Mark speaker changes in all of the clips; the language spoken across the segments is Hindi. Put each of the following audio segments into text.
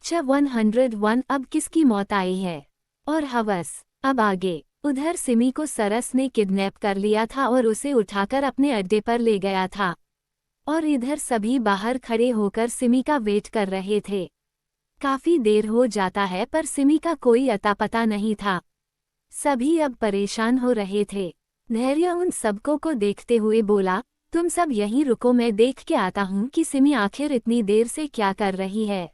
Speaker 1: च 101 अब किसकी मौत आई है। और हवस। अब आगे। उधर सिमी को सरस ने किडनैप कर लिया था और उसे उठाकर अपने अड्डे पर ले गया था। और इधर सभी बाहर खड़े होकर सिमी का वेट कर रहे थे। काफी देर हो जाता है पर सिमी का कोई अता पता नहीं था। सभी अब परेशान हो रहे थे। धैर्य उन सबको को देखते हुए बोला, तुम सब यहीं रुको, मैं देख के आता हूँ कि सिमी आखिर इतनी देर से क्या कर रही है।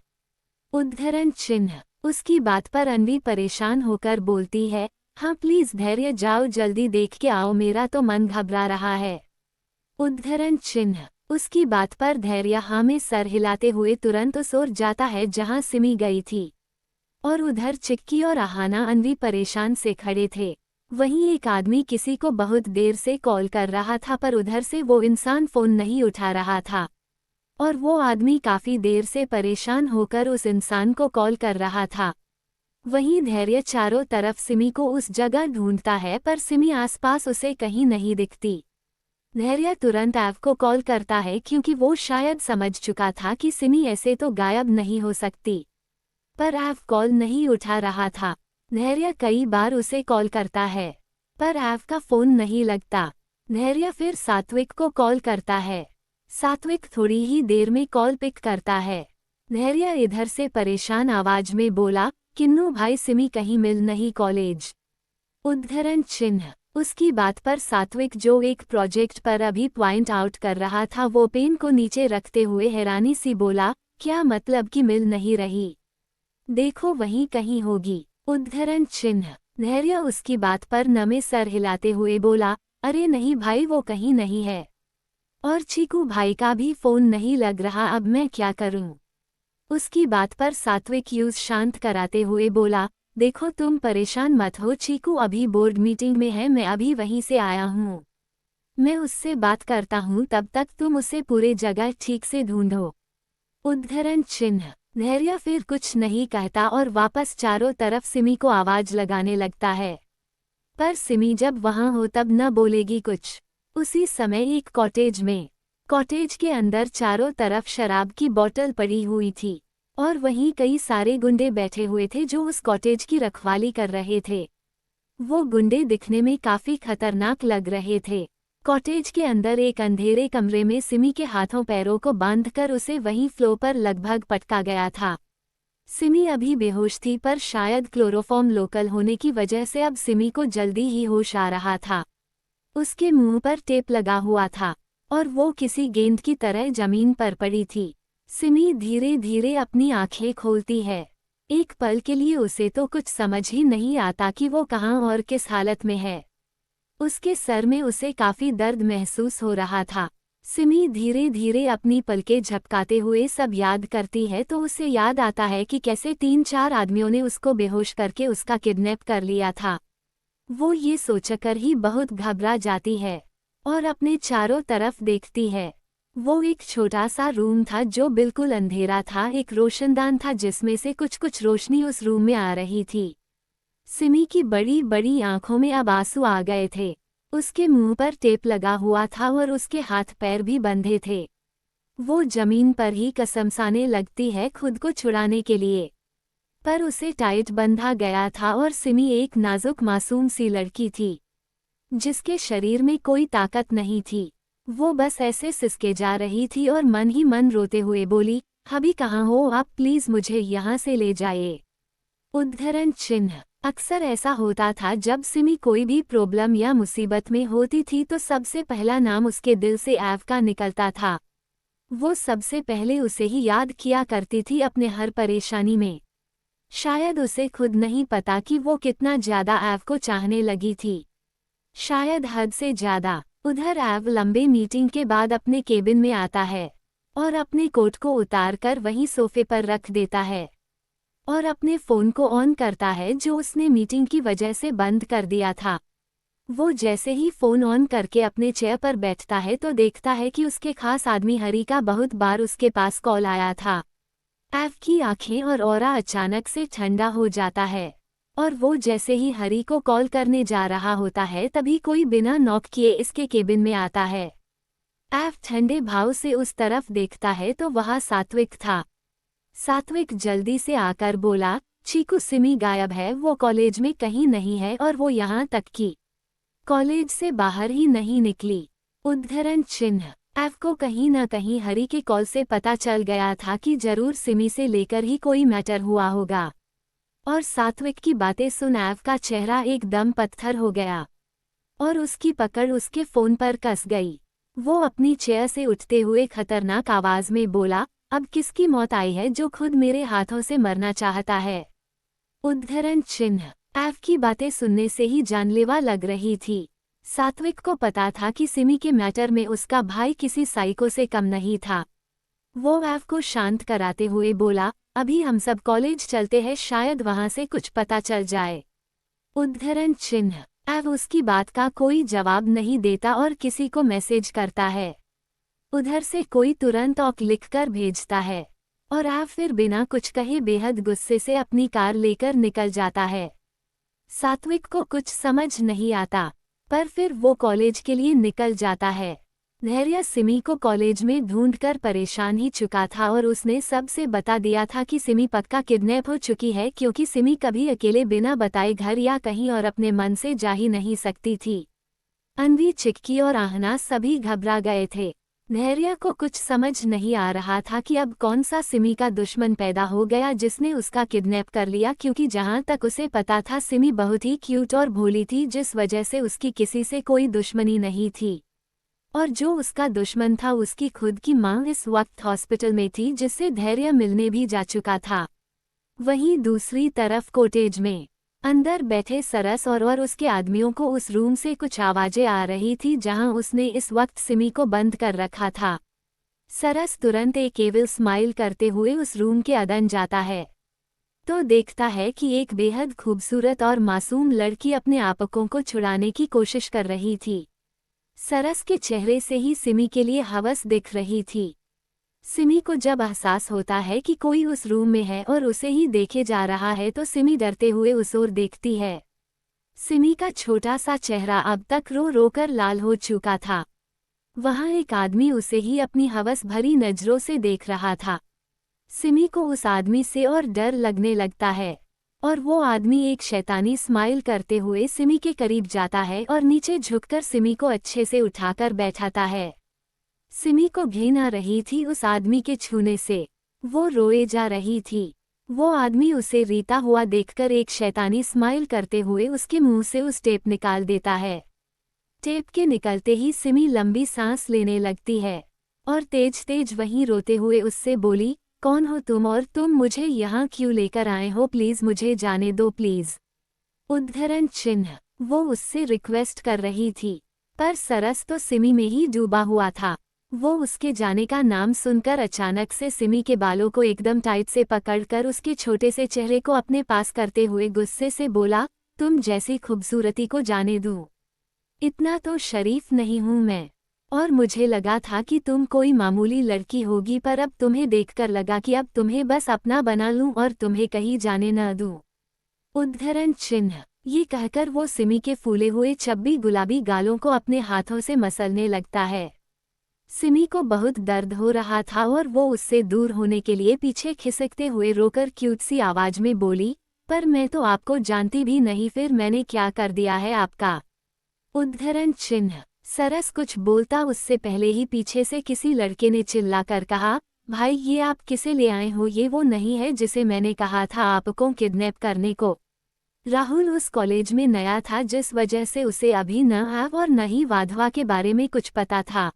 Speaker 1: उद्धरण चिन्ह। उसकी बात पर अन्वी परेशान होकर बोलती है, हाँ प्लीज धैर्य जाओ, जल्दी देख के आओ, मेरा तो मन घबरा रहा है। उद्धरण चिन्ह। उसकी बात पर धैर्य हाँ में सर हिलाते हुए तुरंत उस ओर जाता है जहाँ सिमी गई थी। और उधर चिक्की और आहाना अन्वी परेशान से खड़े थे। वहीं एक आदमी किसी को बहुत देर से कॉल कर रहा था पर उधर से वो इंसान फोन नहीं उठा रहा था। और वो आदमी काफी देर से परेशान होकर उस इंसान को कॉल कर रहा था। वहीं धैर्य चारों तरफ सिमी को उस जगह ढूंढता है पर सिमी आसपास उसे कहीं नहीं दिखती। धैर्य तुरंत ऐव को कॉल करता है क्योंकि वो शायद समझ चुका था कि सिमी ऐसे तो गायब नहीं हो सकती। पर ऐव कॉल नहीं उठा रहा था। धैर्य कई बार उसे कॉल करता है पर ऐव का फोन नहीं लगता। धैर्य फिर सात्विक को कॉल करता है। सात्विक थोड़ी ही देर में कॉल पिक करता है। धैर्य इधर से परेशान आवाज में बोला, किन्नू भाई सिमी कहीं मिल नहीं कॉलेज। उद्धरण चिन्ह। उसकी बात पर सात्विक जो एक प्रोजेक्ट पर अभी पॉइंट आउट कर रहा था वो पेन को नीचे रखते हुए हैरानी सी बोला, क्या मतलब कि मिल नहीं रही, देखो वहीं कहीं होगी। उद्धरण चिन्ह। धैर्य उसकी बात पर नमे सर हिलाते हुए बोला, अरे नहीं भाई वो कहीं नहीं है। और चीकू भाई का भी फोन नहीं लग रहा, अब मैं क्या करूं। उसकी बात पर सात्विक यूज शांत कराते हुए बोला, देखो तुम परेशान मत हो, चीकू अभी बोर्ड मीटिंग में है, मैं अभी वहीं से आया हूँ, मैं उससे बात करता हूँ, तब तक तुम उसे पूरे जगह ठीक से ढूंढो। उद्धरण चिन्ह। धैर्य फिर कुछ नहीं कहता और वापस चारों तरफ सिमी को आवाज लगाने लगता है। पर सिमी जब वहां हो तब न बोलेगी कुछ। उसी समय एक कॉटेज के अंदर चारों तरफ शराब की बोतल पड़ी हुई थी और वहीं कई सारे गुंडे बैठे हुए थे जो उस कॉटेज की रखवाली कर रहे थे। वो गुंडे दिखने में काफी खतरनाक लग रहे थे। कॉटेज के अंदर एक अंधेरे कमरे में सिमी के हाथों पैरों को बांधकर उसे वहीं फ्लोर पर लगभग पटका गया था। सिमी अभी बेहोश थी पर शायद क्लोरोफॉर्म लोकल होने की वजह से अब सिमी को जल्दी ही होश आ रहा था। उसके मुंह पर टेप लगा हुआ था और वो किसी गेंद की तरह जमीन पर पड़ी थी। सिमी धीरे धीरे अपनी आंखें खोलती है। एक पल के लिए उसे तो कुछ समझ ही नहीं आता कि वो कहाँ और किस हालत में है। उसके सर में उसे काफी दर्द महसूस हो रहा था। सिमी धीरे धीरे अपनी पलकें झपकाते हुए सब याद करती है तो उसे याद आता है कि कैसे 3-4 आदमियों ने उसको बेहोश करके उसका किडनैप कर लिया था। वो ये सोचकर ही बहुत घबरा जाती है और अपने चारों तरफ देखती है। वो एक छोटा सा रूम था जो बिल्कुल अंधेरा था, एक रोशनदान था जिसमें से कुछ कुछ रोशनी उस रूम में आ रही थी। सिमी की बड़ी बड़ी आंखों में अब आंसू आ गए थे। उसके मुंह पर टेप लगा हुआ था और उसके हाथ पैर भी बंधे थे। वो जमीन पर ही कसमसाने लगती है खुद को छुड़ाने के लिए, पर उसे टाइट बंधा गया था और सिमी एक नाजुक मासूम सी लड़की थी जिसके शरीर में कोई ताकत नहीं थी। वो बस ऐसे सिसके जा रही थी और मन ही मन रोते हुए बोली, अभी कहाँ हो आप, प्लीज मुझे यहाँ से ले जाइए। उद्धरण चिन्ह। अक्सर ऐसा होता था जब सिमी कोई भी प्रॉब्लम या मुसीबत में होती थी तो सबसे पहला नाम उसके दिल से ऐव का निकलता था। वो सबसे पहले उसे ही याद किया करती थी अपने हर परेशानी में। शायद उसे खुद नहीं पता कि वो कितना ज्यादा ऐव को चाहने लगी थी, शायद हद से ज्यादा। उधर ऐव लंबे मीटिंग के बाद अपने केबिन में आता है और अपने कोट को उतार कर वहीं सोफे पर रख देता है और अपने फ़ोन को ऑन करता है जो उसने मीटिंग की वजह से बंद कर दिया था। वो जैसे ही फ़ोन ऑन करके अपने चेयर पर बैठता है तो देखता है कि उसके खास आदमी हरी का बहुत बार उसके पास कॉल आया था। ऐव की आंखें और ऑरा अचानक से ठंडा हो जाता है और वो जैसे ही हरी को कॉल करने जा रहा होता है तभी कोई बिना नॉक किए इसके केबिन में आता है। ऐव ठंडे भाव से उस तरफ देखता है तो वहाँ सात्विक था। सात्विक जल्दी से आकर बोला, चीकू सिमी गायब है, वो कॉलेज में कहीं नहीं है और वो यहाँ तक कि कॉलेज से बाहर ही नहीं निकली। उद्धरण चिन्ह। एफ को कहीं न कहीं हरी के कॉल से पता चल गया था कि जरूर सिमी से लेकर ही कोई मैटर हुआ होगा। और सात्विक की बातें सुन एफ का चेहरा एकदम पत्थर हो गया और उसकी पकड़ उसके फोन पर कस गई। वो अपनी चेयर से उठते हुए खतरनाक आवाज में बोला, अब किसकी मौत आई है जो खुद मेरे हाथों से मरना चाहता है? उद्धरण चिन्ह। एफ की बातें सुनने से ही जानलेवा लग रही थी। सात्विक को पता था कि सिमी के मैटर में उसका भाई किसी साइको से कम नहीं था। वो एफ को शांत कराते हुए बोला, अभी हम सब कॉलेज चलते हैं, शायद वहां से कुछ पता चल जाए। उद्धरण चिन्ह। एफ उसकी बात का कोई जवाब नहीं देता और किसी को मैसेज करता है। उधर से कोई तुरंत ऑक लिखकर भेजता है और एफ फिर बिना कुछ कहे बेहद गुस्से से अपनी कार लेकर निकल जाता है। सात्विक को कुछ समझ नहीं आता, पर फिर वो कॉलेज के लिए निकल जाता है। धैर्य सिमी को कॉलेज में ढूंढकर परेशान ही चुका था और उसने सबसे बता दिया था कि सिमी पक्का किडनैप हो चुकी है, क्योंकि सिमी कभी अकेले बिना बताए घर या कहीं और अपने मन से जा ही नहीं सकती थी। अन्वी, चिक्की और आहना सभी घबरा गए थे। धैर्य को कुछ समझ नहीं आ रहा था कि अब कौन सा सिमी का दुश्मन पैदा हो गया जिसने उसका किडनैप कर लिया, क्योंकि जहां तक उसे पता था सिमी बहुत ही क्यूट और भोली थी, जिस वजह से उसकी किसी से कोई दुश्मनी नहीं थी। और जो उसका दुश्मन था उसकी खुद की मां इस वक्त हॉस्पिटल में थी, जिससे धैर्य मिलने भी जा चुका था। वहीं दूसरी तरफ कॉटेज में अंदर बैठे सरस और उसके आदमियों को उस रूम से कुछ आवाजें आ रही थी जहां उसने इस वक्त सिमी को बंद कर रखा था। सरस तुरंत एक एविल स्माइल करते हुए उस रूम के अंदर जाता है तो देखता है कि एक बेहद खूबसूरत और मासूम लड़की अपने आपकों को छुड़ाने की कोशिश कर रही थी। सरस के चेहरे से ही सिमी के लिए हवस दिख रही थी। सिमी को जब एहसास होता है कि कोई उस रूम में है और उसे ही देखे जा रहा है तो सिमी डरते हुए उस ओर देखती है। सिमी का छोटा सा चेहरा अब तक रो रो कर लाल हो चुका था। वहां एक आदमी उसे ही अपनी हवस भरी नजरों से देख रहा था। सिमी को उस आदमी से और डर लगने लगता है और वो आदमी एक शैतानी स्माइल करते हुए सिमी के करीब जाता है और नीचे झुककर सिमी को अच्छे से उठाकर बैठाता है। सिमी को घिन आ रही थी उस आदमी के छूने से। वो रोए जा रही थी। वो आदमी उसे रीता हुआ देखकर एक शैतानी स्माइल करते हुए उसके मुंह से उस टेप निकाल देता है। टेप के निकलते ही सिमी लंबी सांस लेने लगती है और तेज तेज वहीं रोते हुए उससे बोली, कौन हो तुम और तुम मुझे यहाँ क्यों लेकर आए हो? प्लीज मुझे जाने दो प्लीज। उद्धरण चिन्ह। वो उससे रिक्वेस्ट कर रही थी, पर सरस तो सिमी में ही डूबा हुआ था। वो उसके जाने का नाम सुनकर अचानक से सिमी के बालों को एकदम टाइट से पकड़कर उसके छोटे से चेहरे को अपने पास करते हुए गुस्से से बोला, तुम जैसी खूबसूरती को जाने दूं? इतना तो शरीफ नहीं हूं मैं, और मुझे लगा था कि तुम कोई मामूली लड़की होगी, पर अब तुम्हें देखकर लगा कि अब तुम्हें बस अपना बना लूं और तुम्हें कहीं जाने न दूं। उद्धरण चिन्ह। ये कहकर वो सिमी के फूले हुए चब्बी गुलाबी गालों को अपने हाथों से मसलने लगता है। सिमी को बहुत दर्द हो रहा था और वो उससे दूर होने के लिए पीछे खिसकते हुए रोकर क्यूट सी आवाज में बोली, पर मैं तो आपको जानती भी नहीं, फिर मैंने क्या कर दिया है आपका? उद्धरण चिन्ह। सरस कुछ बोलता उससे पहले ही पीछे से किसी लड़के ने चिल्लाकर कहा, भाई ये आप किसे ले आए हो? ये वो नहीं है जिसे मैंने कहा था आपको किडनैप करने को। राहुल उस कॉलेज में नया था, जिस वजह से उसे अभी न एव और न ही वाधवा के बारे में कुछ पता था।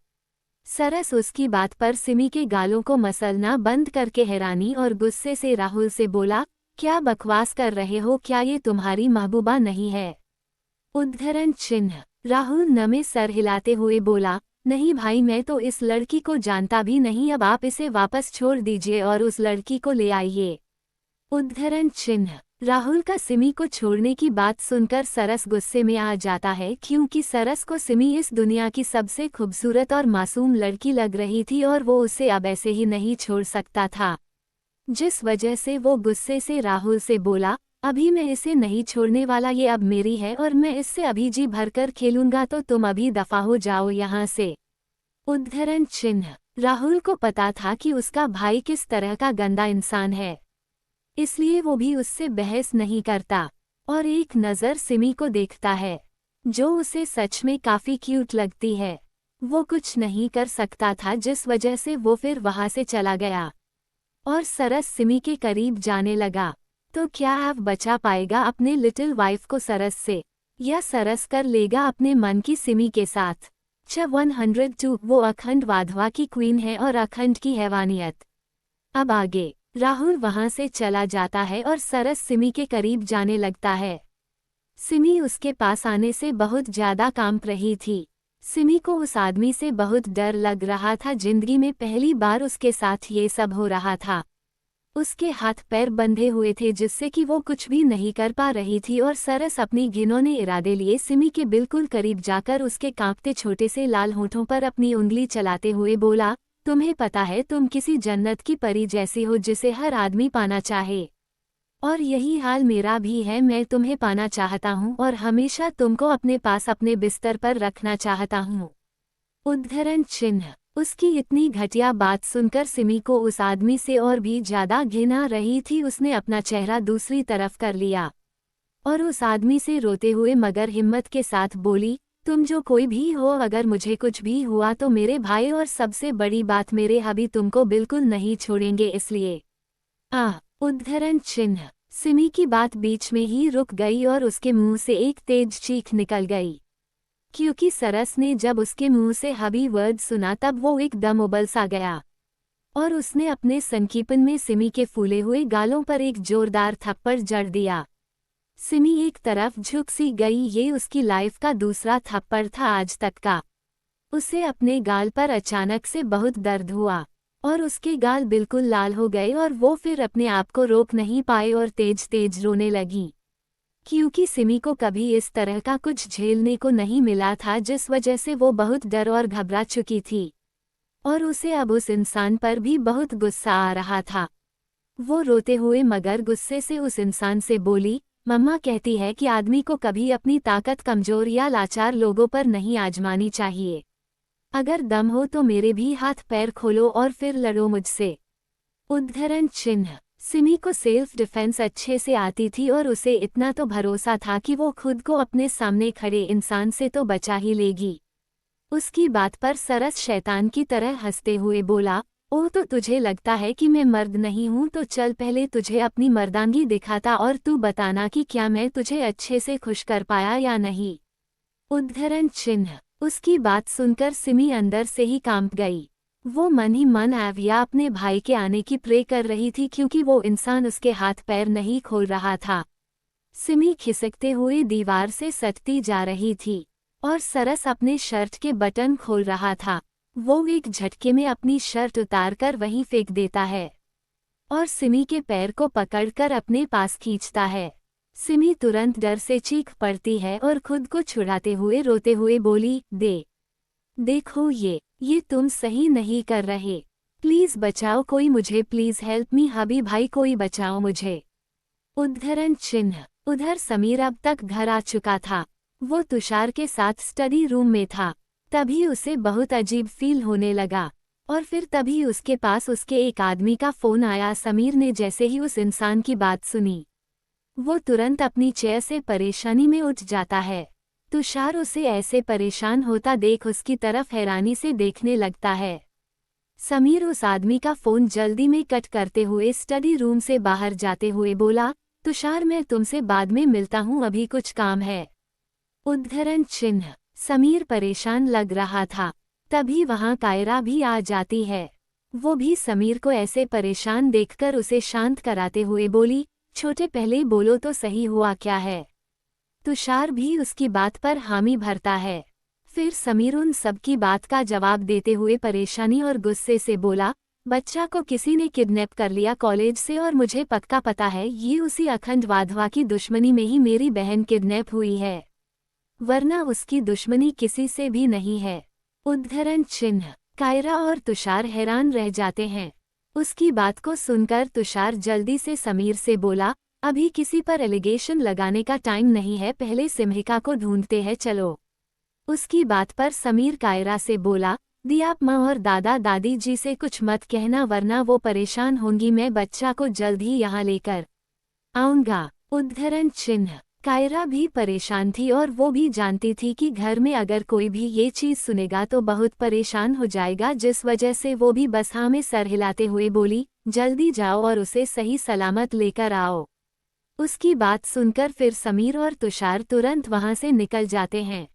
Speaker 1: सरस उसकी बात पर सिमी के गालों को मसलना बंद करके हैरानी और गुस्से से राहुल से बोला, क्या बकवास कर रहे हो? क्या ये तुम्हारी महबूबा नहीं है? उद्धरण चिन्ह। राहुल नमे सर हिलाते हुए बोला, नहीं भाई, मैं तो इस लड़की को जानता भी नहीं, अब आप इसे वापस छोड़ दीजिए और उस लड़की को ले आइए। उद्धरण चिन्ह। राहुल का सिमी को छोड़ने की बात सुनकर सरस गुस्से में आ जाता है, क्योंकि सरस को सिमी इस दुनिया की सबसे खूबसूरत और मासूम लड़की लग रही थी और वो उसे अब ऐसे ही नहीं छोड़ सकता था। जिस वजह से वो गुस्से से राहुल से बोला, अभी मैं इसे नहीं छोड़ने वाला, ये अब मेरी है और मैं इससे अभी जी भरकर खेलूंगा, तो तुम अभी दफा हो जाओ यहाँ से। उद्धरण चिन्ह। राहुल को पता था कि उसका भाई किस तरह का गंदा इंसान है, इसलिए वो भी उससे बहस नहीं करता और एक नज़र सिमी को देखता है, जो उसे सच में काफी क्यूट लगती है। वो कुछ नहीं कर सकता था, जिस वजह से वो फिर वहां से चला गया और सरस सिमी के करीब जाने लगा। तो क्या आप बचा पाएगा अपने लिटिल वाइफ को सरस से, या सरस कर लेगा अपने मन की सिमी के साथ? 102 वो अखंड वाधवा की क्वीन है और अखंड की हैवानियत। अब आगे राहुल वहां से चला जाता है और सरस सिमी के करीब जाने लगता है। सिमी उसके पास आने से बहुत ज्यादा कांप रही थी। सिमी को उस आदमी से बहुत डर लग रहा था, जिंदगी में पहली बार उसके साथ ये सब हो रहा था। उसके हाथ पैर बंधे हुए थे जिससे कि वो कुछ भी नहीं कर पा रही थी, और सरस अपनी घिनौने इरादे लिए सिमी के बिल्कुल करीब जाकर उसके कांपते छोटे से लाल होठों पर अपनी उंगली चलाते हुए बोला, तुम्हें पता है तुम किसी जन्नत की परी जैसी हो जिसे हर आदमी पाना चाहे, और यही हाल मेरा भी है। मैं तुम्हें पाना चाहता हूँ और हमेशा तुमको अपने पास अपने बिस्तर पर रखना चाहता हूँ। उद्धरण चिन्ह। उसकी इतनी घटिया बात सुनकर सिमी को उस आदमी से और भी ज्यादा घिन आ रही थी। उसने अपना चेहरा दूसरी तरफ कर लिया और उस आदमी से रोते हुए मगर हिम्मत के साथ बोली, तुम जो कोई भी हो, अगर मुझे कुछ भी हुआ तो मेरे भाई और सबसे बड़ी बात मेरे हबी तुमको बिल्कुल नहीं छोड़ेंगे, इसलिए उद्धरण चिन्ह। सिमी की बात बीच में ही रुक गई और उसके मुंह से एक तेज चीख निकल गई, क्योंकि सरस ने जब उसके मुंह से हबी वर्ड सुना तब वो एकदम उबल सा गया और उसने अपने संकीपन में सिमी के फूले हुए गालों पर एक जोरदार थप्पड़ जड़ दिया। सिमी एक तरफ झुक सी गई। ये उसकी लाइफ का दूसरा थप्पड़ था आज तक का। उसे अपने गाल पर अचानक से बहुत दर्द हुआ और उसके गाल बिल्कुल लाल हो गए और वो फिर अपने आप को रोक नहीं पाए और तेज तेज रोने लगी, क्योंकि सिमी को कभी इस तरह का कुछ झेलने को नहीं मिला था, जिस वजह से वो बहुत डर और घबरा चुकी थी और उसे अब उस इंसान पर भी बहुत गुस्सा आ रहा था। वो रोते हुए मगर गुस्से से उस इंसान से बोली, मम्मा कहती है कि आदमी को कभी अपनी ताकत कमजोर या लाचार लोगों पर नहीं आजमानी चाहिए। अगर दम हो तो मेरे भी हाथ पैर खोलो और फिर लड़ो मुझसे। उद्धरण चिन्ह। सिमी को सेल्फ डिफेंस अच्छे से आती थी और उसे इतना तो भरोसा था कि वो खुद को अपने सामने खड़े इंसान से तो बचा ही लेगी। उसकी बात पर सरस शैतान की तरह हंसते हुए बोला, ओह तो तुझे लगता है कि मैं मर्द नहीं हूँ, तो चल पहले तुझे अपनी मर्दांगी दिखाता और तू बताना कि क्या मैं तुझे अच्छे से खुश कर पाया या नहीं। उद्धरण चिन्ह। उसकी बात सुनकर सिमी अंदर से ही कांप गई। वो मन ही मन आविया अपने भाई के आने की प्रे कर रही थी, क्योंकि वो इंसान उसके हाथ पैर नहीं खोल रहा था। सिमी खिसकते हुए दीवार से सटती जा रही थी और सरस अपने शर्ट के बटन खोल रहा था। वो एक झटके में अपनी शर्ट उतारकर वहीं फेंक देता है और सिमी के पैर को पकड़कर अपने पास खींचता है। सिमी तुरंत डर से चीख पड़ती है और खुद को छुड़ाते हुए रोते हुए बोली, देखो ये तुम सही नहीं कर रहे, प्लीज बचाओ कोई मुझे, प्लीज हेल्प मी हबी भाई, कोई बचाओ मुझे। उद्धरण चिन्ह। उधर समीर अब तक घर आ चुका था। वो तुषार के साथ स्टडी रूम में था। तभी उसे बहुत अजीब फील होने लगा और फिर तभी उसके पास उसके एक आदमी का फोन आया। समीर ने जैसे ही उस इंसान की बात सुनी, वो तुरंत अपनी चेयर से परेशानी में उठ जाता है। तुषार उसे ऐसे परेशान होता देख उसकी तरफ हैरानी से देखने लगता है। समीर उस आदमी का फोन जल्दी में कट करते हुए स्टडी रूम से बाहर जाते हुए बोला, तुषार मैं तुमसे बाद में मिलता हूँ, अभी कुछ काम है। उद्धरण चिन्ह। समीर परेशान लग रहा था। तभी वहां कायरा भी आ जाती है। वो भी समीर को ऐसे परेशान देखकर उसे शांत कराते हुए बोली, छोटे पहले बोलो तो सही हुआ क्या है। तुषार भी उसकी बात पर हामी भरता है। फिर समीर उन सब की बात का जवाब देते हुए परेशानी और गुस्से से बोला, बच्चा को किसी ने किडनैप कर लिया कॉलेज से और मुझे पक्का पता है ये उसी अखंड वाधवा की दुश्मनी में ही मेरी बहन किडनैप हुई है, वरना उसकी दुश्मनी किसी से भी नहीं है। उद्धरण चिन्ह। कायरा और तुषार हैरान रह जाते हैं। उसकी बात को सुनकर तुषार जल्दी से समीर से बोला, अभी किसी पर एलिगेशन लगाने का टाइम नहीं है, पहले सिम्हिका को ढूंढते हैं चलो। उसकी बात पर समीर कायरा से बोला, दी आप माँ और दादा दादी जी से कुछ मत कहना वरना वो परेशान होंगी, मैं बच्चा को जल्द ही यहाँ लेकर आऊंगा। उद्धरण चिन्ह। कायरा भी परेशान थी और वो भी जानती थी कि घर में अगर कोई भी ये चीज सुनेगा तो बहुत परेशान हो जाएगा, जिस वजह से वो भी बस हाँ में सर हिलाते हुए बोली, जल्दी जाओ और उसे सही सलामत लेकर आओ। उसकी बात सुनकर फिर समीर और तुषार तुरंत वहां से निकल जाते हैं।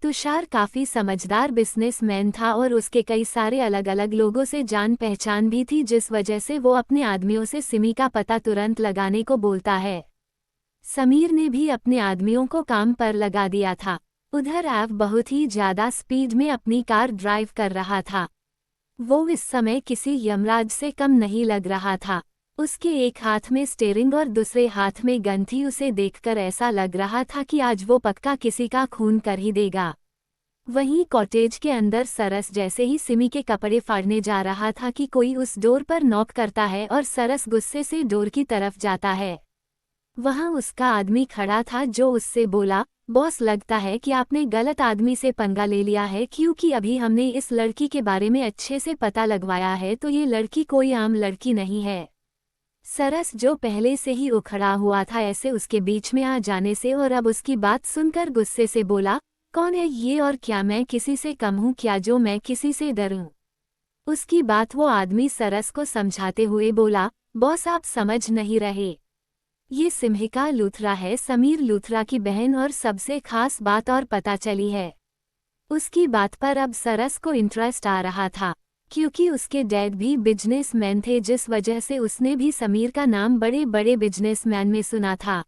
Speaker 1: तुषार काफी समझदार बिजनेसमैन था और उसके कई सारे अलग अलग लोगों से जान पहचान भी थी, जिस वजह से वो अपने आदमियों से सिमी का पता तुरंत लगाने को बोलता है। समीर ने भी अपने आदमियों को काम पर लगा दिया था। उधर एव बहुत ही ज्यादा स्पीड में अपनी कार ड्राइव कर रहा था। वो इस समय किसी यमराज से कम नहीं लग रहा था। उसके एक हाथ में स्टीयरिंग और दूसरे हाथ में गन थी। उसे देखकर ऐसा लग रहा था कि आज वो पक्का किसी का खून कर ही देगा। वहीं कॉटेज के अंदर सरस जैसे ही सिमी के कपड़े फाड़ने जा रहा था कि कोई उस डोर पर नॉक करता है और सरस गुस्से से डोर की तरफ जाता है। वहां उसका आदमी खड़ा था जो उससे बोला, बॉस लगता है कि आपने गलत आदमी से पंगा ले लिया है, क्योंकि अभी हमने इस लड़की के बारे में अच्छे से पता लगवाया है तो ये लड़की कोई आम लड़की नहीं है। सरस जो पहले से ही उखड़ा हुआ था ऐसे उसके बीच में आ जाने से और अब उसकी बात सुनकर गुस्से से बोला, कौन है ये और क्या मैं किसी से कम हूँ क्या जो मैं किसी से डरूं? उसकी बात वो आदमी सरस को समझाते हुए बोला, बॉस आप समझ नहीं रहे, ये सिम्हिका लूथरा है, समीर लूथरा की बहन, और सबसे खास बात और पता चली है। उसकी बात पर अब सरस को इंटरेस्ट आ रहा था, क्योंकि उसके डैड भी बिजनेसमैन थे, जिस वजह से उसने भी समीर का नाम बड़े बड़े बिजनेसमैन में सुना था।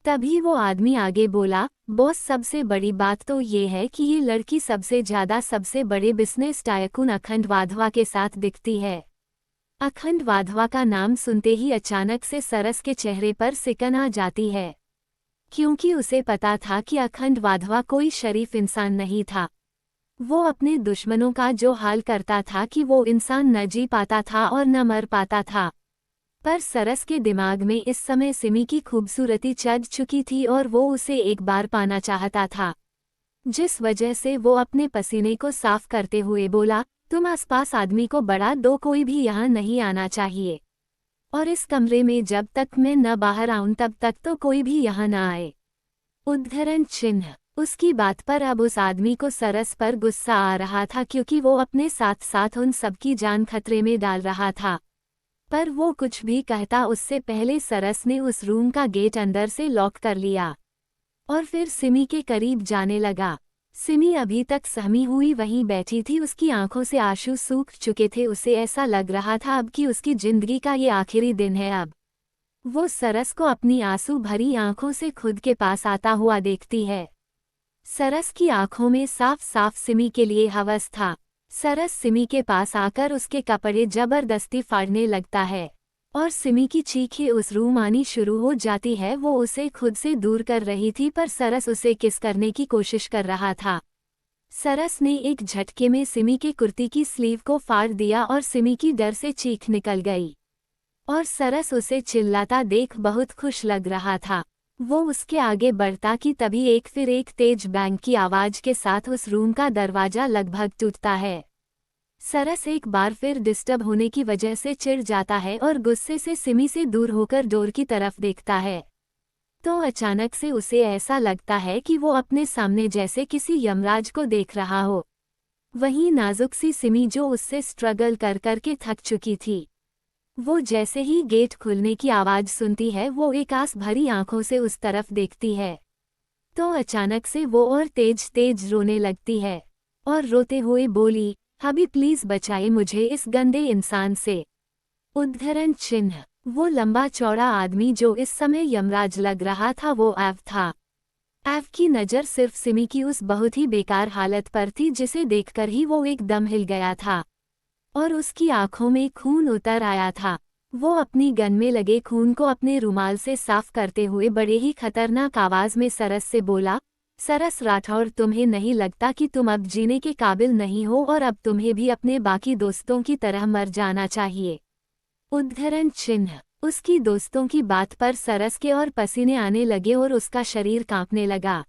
Speaker 1: तभी वो आदमी आगे बोला, बॉस सबसे बड़ी बात तो ये है कि ये लड़की सबसे ज्यादा सबसे बड़े बिजनेस टायकून अखंड वाधवा के साथ दिखती है। अखंड वाधवा का नाम सुनते ही अचानक से सरस के चेहरे पर सिकन आ जाती है, क्योंकि उसे पता था कि अखंड वाधवा कोई शरीफ इंसान नहीं था। वो अपने दुश्मनों का जो हाल करता था कि वो इंसान न जी पाता था और न मर पाता था। पर सरस के दिमाग में इस समय सिमी की खूबसूरती चढ़ चुकी थी और वो उसे एक बार पाना चाहता था, जिस वजह से वो अपने पसीने को साफ करते हुए बोला, तुम आसपास आदमी को बढ़ा दो, कोई भी यहाँ नहीं आना चाहिए, और इस कमरे में जब तक मैं न बाहर आऊं तब तक तो कोई भी यहाँ न आए। उद्धरण चिन्ह। उसकी बात पर अब उस आदमी को सरस पर गुस्सा आ रहा था, क्योंकि वो अपने साथ साथ उन सबकी जान खतरे में डाल रहा था। पर वो कुछ भी कहता उससे पहले सरस ने उस रूम का गेट अंदर से लॉक कर लिया और फिर सिमी के करीब जाने लगा। सिमी अभी तक सहमी हुई वहीं बैठी थी, उसकी आंखों से आंसू सूख चुके थे। उसे ऐसा लग रहा था अब कि उसकी जिंदगी का ये आखिरी दिन है। अब वो सरस को अपनी आंसू भरी आंखों से खुद के पास आता हुआ देखती है। सरस की आंखों में साफ साफ सिमी के लिए हवस था। सरस सिमी के पास आकर उसके कपड़े जबरदस्ती फाड़ने लगता है और सिमी की चीखें उस रूम आनी शुरू हो जाती है। वो उसे खुद से दूर कर रही थी, पर सरस उसे किस करने की कोशिश कर रहा था। सरस ने एक झटके में सिमी के कुर्ती की स्लीव को फाड़ दिया और सिमी की डर से चीख निकल गई और सरस उसे चिल्लाता देख बहुत खुश लग रहा था। वो उसके आगे बढ़ता कि तभी एक फिर एक तेज बैंग की आवाज के साथ उस रूम का दरवाजा लगभग टूटता है। सरस एक बार फिर डिस्टर्ब होने की वजह से चिढ़ जाता है और गुस्से से सिमी से दूर होकर डोर की तरफ देखता है, तो अचानक से उसे ऐसा लगता है कि वो अपने सामने जैसे किसी यमराज को देख रहा हो। वहीं नाजुक सी सिमी जो उससे स्ट्रगल कर करके थक चुकी थी, वो जैसे ही गेट खुलने की आवाज सुनती है वो एक आस भरी आंखों से उस तरफ देखती है, तो अचानक से वो और तेज तेज रोने लगती है और रोते हुए बोली, हबी प्लीज बचाइए मुझे इस गंदे इंसान से। उद्धरण चिन्ह। वो लंबा चौड़ा आदमी जो इस समय यमराज लग रहा था वो एव था। एव की नज़र सिर्फ सिमी की उस बहुत ही बेकार हालत पर थी, जिसे देखकर ही वो एकदम हिल गया था और उसकी आंखों में खून उतर आया था। वो अपनी गन में लगे खून को अपने रुमाल से साफ करते हुए बड़े ही खतरनाक आवाज में सरस से बोला, सरस राठौर, तुम्हें नहीं लगता कि तुम अब जीने के काबिल नहीं हो और अब तुम्हें भी अपने बाकी दोस्तों की तरह मर जाना चाहिए। उद्धरण चिन्ह। उसकी दोस्तों की बात पर सरस के और पसीने आने लगे और उसका शरीर कांपने लगा।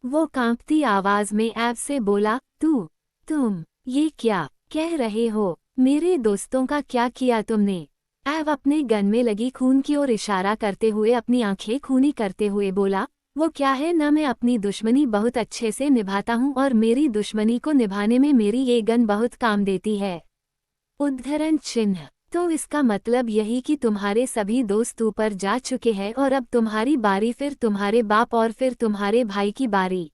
Speaker 1: वो कांपती आवाज में एब से बोला, तुम ये क्या कह रहे हो? मेरे दोस्तों का क्या किया तुमने? एव अपने गन में लगी खून की ओर इशारा करते हुए अपनी आंखें खूनी करते हुए बोला, वो क्या है ना, मैं अपनी दुश्मनी बहुत अच्छे से निभाता हूँ और मेरी दुश्मनी को निभाने में मेरी ये गन बहुत काम देती है। उद्धरण चिन्ह। तो इसका मतलब यही कि तुम्हारे सभी दोस्त ऊपर जा चुके हैं और अब तुम्हारी बारी, फिर तुम्हारे बाप और फिर तुम्हारे भाई की बारी।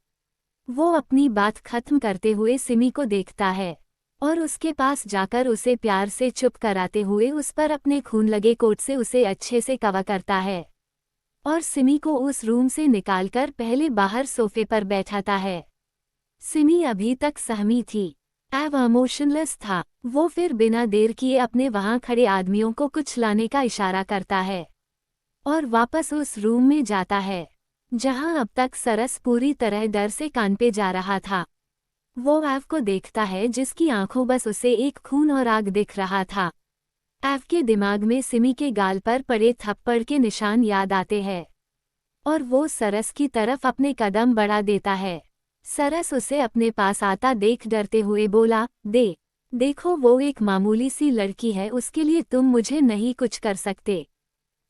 Speaker 1: वो अपनी बात खत्म करते हुए सिमी को देखता है और उसके पास जाकर उसे प्यार से चुप कराते हुए उस पर अपने खून लगे कोट से उसे अच्छे से कवर करता है और सिमी को उस रूम से निकालकर पहले बाहर सोफे पर बैठाता है। सिमी अभी तक सहमी थी, एव इमोशनलेस था। वो फिर बिना देर किए अपने वहां खड़े आदमियों को कुछ लाने का इशारा करता है और वापस उस रूम में जाता है जहां अब तक सरस पूरी तरह डर से कांपे जा रहा था। वो एव को देखता है जिसकी आंखों बस उसे एक खून और आग दिख रहा था। एव के दिमाग में सिमी के गाल पर पड़े थप्पड़ के निशान याद आते हैं और वो सरस की तरफ अपने कदम बढ़ा देता है। सरस उसे अपने पास आता देख डरते हुए बोला, देखो वो एक मामूली सी लड़की है, उसके लिए तुम मुझे नहीं कुछ कर सकते।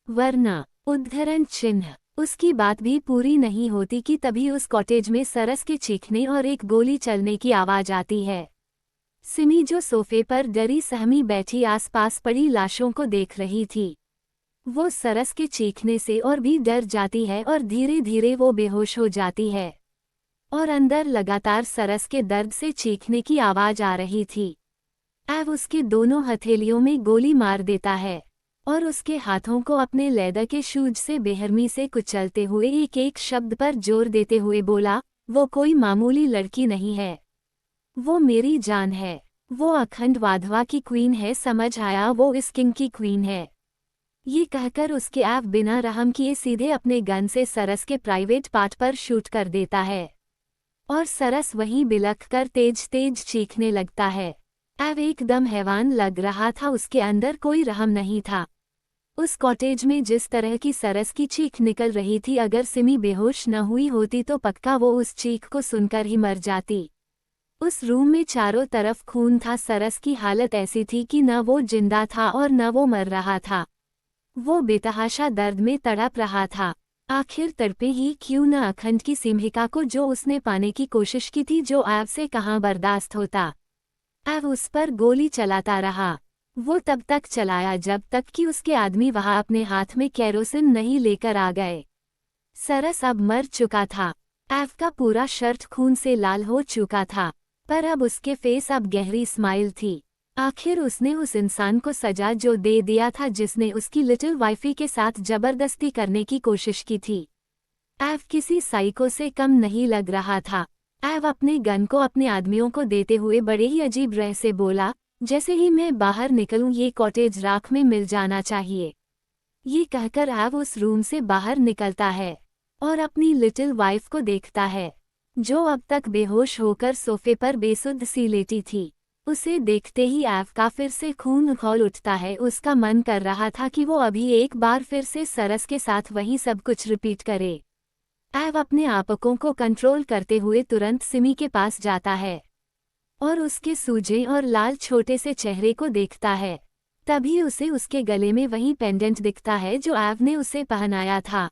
Speaker 1: वरना उद्धरण चिन्ह। उसकी बात भी पूरी नहीं होती कि तभी उस कॉटेज में सरस के चीखने और एक गोली चलने की आवाज आती है। सिमी जो सोफे पर डरी सहमी बैठी आसपास पड़ी लाशों को देख रही थी, वो सरस के चीखने से और भी डर जाती है और धीरे धीरे वो बेहोश हो जाती है और अंदर लगातार सरस के दर्द से चीखने की आवाज आ रही थी। एव उसके दोनों हथेलियों में गोली मार देता है और उसके हाथों को अपने लेदर के शूज से बेरहमी से कुचलते हुए एक एक शब्द पर जोर देते हुए बोला, वो कोई मामूली लड़की नहीं है, वो मेरी जान है, वो अखंड वाधवा की क्वीन है, समझ आया, वो इस किंग की क्वीन है। ये कहकर उसके एव बिना रहम किए सीधे अपने गन से सरस के प्राइवेट पार्ट पर शूट कर देता है और सरस वहीं बिलख कर तेज तेज चीखने लगता है। एव एकदम हैवान लग रहा था, उसके अंदर कोई रहम नहीं था। उस कॉटेज में जिस तरह की सरस की चीख निकल रही थी, अगर सिमी बेहोश न हुई होती तो पक्का वो उस चीख को सुनकर ही मर जाती। उस रूम में चारों तरफ खून था, सरस की हालत ऐसी थी कि न वो जिंदा था और न वो मर रहा था। वो बेतहाशा दर्द में तड़प रहा था। आखिर तड़पे ही क्यों न अखंड की सिम्हिका को जो उसने पाने की कोशिश की थी, जो एव से कहाँ बर्दाश्त होता। एव उस पर गोली चलाता रहा। वो तब तक चलाया जब तक कि उसके आदमी वहां अपने हाथ में केरोसिन नहीं लेकर आ गए। सरस अब मर चुका था। एव का पूरा शर्ट खून से लाल हो चुका था, पर अब उसके फेस अब गहरी स्माइल थी। आखिर उसने उस इंसान को सजा जो दे दिया था जिसने उसकी लिटिल वाइफी के साथ जबरदस्ती करने की कोशिश की थी। एव किसी साइको से कम नहीं लग रहा था। एव अपने गन को अपने आदमियों को देते हुए बड़े ही अजीब रह से बोला, जैसे ही मैं बाहर निकलूं ये कॉटेज राख में मिल जाना चाहिए। ये कहकर एव उस रूम से बाहर निकलता है और अपनी लिटिल वाइफ को देखता है जो अब तक बेहोश होकर सोफे पर बेसुध सी लेटी थी। उसे देखते ही एव का फिर से खून खौल उठता है। उसका मन कर रहा था कि वो अभी एक बार फिर से सरस के साथ वही सब कुछ रिपीट करे। एव अपने आपकों को कंट्रोल करते हुए तुरंत सिमी के पास जाता है और उसके सूजे और लाल छोटे से चेहरे को देखता है। तभी उसे उसके गले में वही पेंडेंट दिखता है जो एव ने उसे पहनाया था।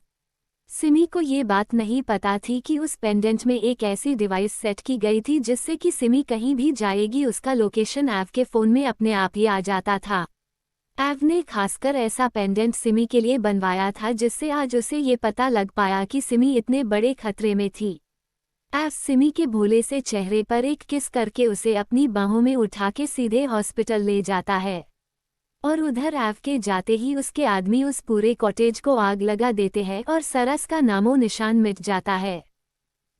Speaker 1: सिमी को ये बात नहीं पता थी कि उस पेंडेंट में एक ऐसी डिवाइस सेट की गई थी जिससे कि सिमी कहीं भी जाएगी उसका लोकेशन एव के फ़ोन में अपने आप ही आ जाता था। एव ने खासकर ऐसा पेंडेंट सिमी के लिए बनवाया था जिससे आज उसे ये पता लग पाया कि सिमी इतने बड़े खतरे में थी। एव सिमी के भोले से चेहरे पर एक किस करके उसे अपनी बाहों में उठा के सीधे हॉस्पिटल ले जाता है और उधर एव के जाते ही उसके आदमी उस पूरे कॉटेज को आग लगा देते हैं और सरस का नामो निशान मिट जाता है।